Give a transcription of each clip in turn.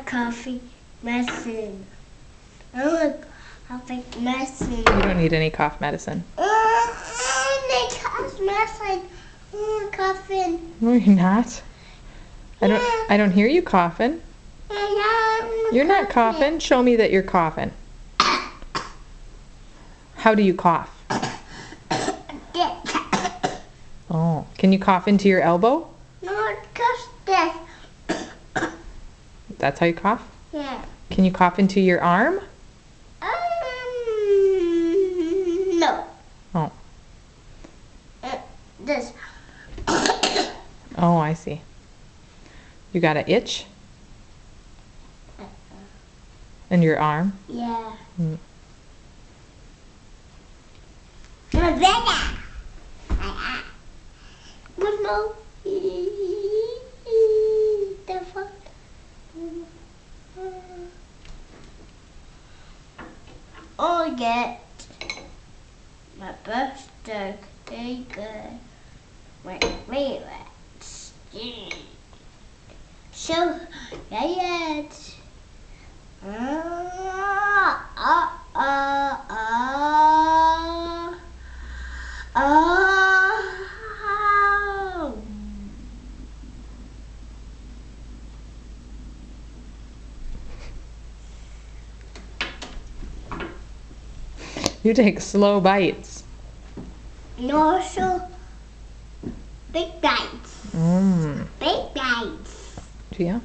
Coffee medicine. I want coffee medicine. You don't need any cough medicine. I need cough medicine. I want coffee. No, you're not. I don't hear you coughing. You're not coughing. Show me that you're coughing. How do you cough? Oh, can you cough into your elbow? No, just this. That's how you cough? Yeah. Can you cough into your arm? No. Oh. This. Oh, I see. You got an itch? In your arm? Yeah. Mm. I get my birthday cake with favorites. So, yes. You take slow bites. No, so big bites. Big bites. Yeah.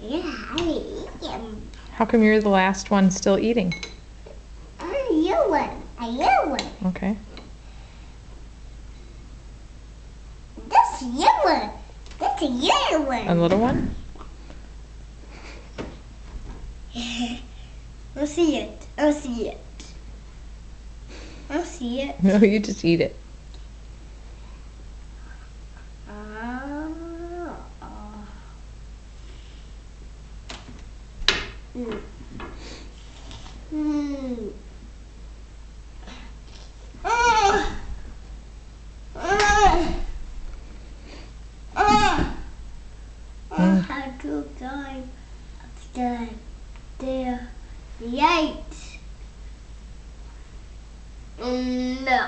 Yeah, I eat them. How come you're the last one still eating? A yellow one. Okay. That's yellow. That's a yellow one. A little one? I'll see it. I'll see it. I'll see it. No, you just eat it. How to climb upstairs. There. Yikes. No.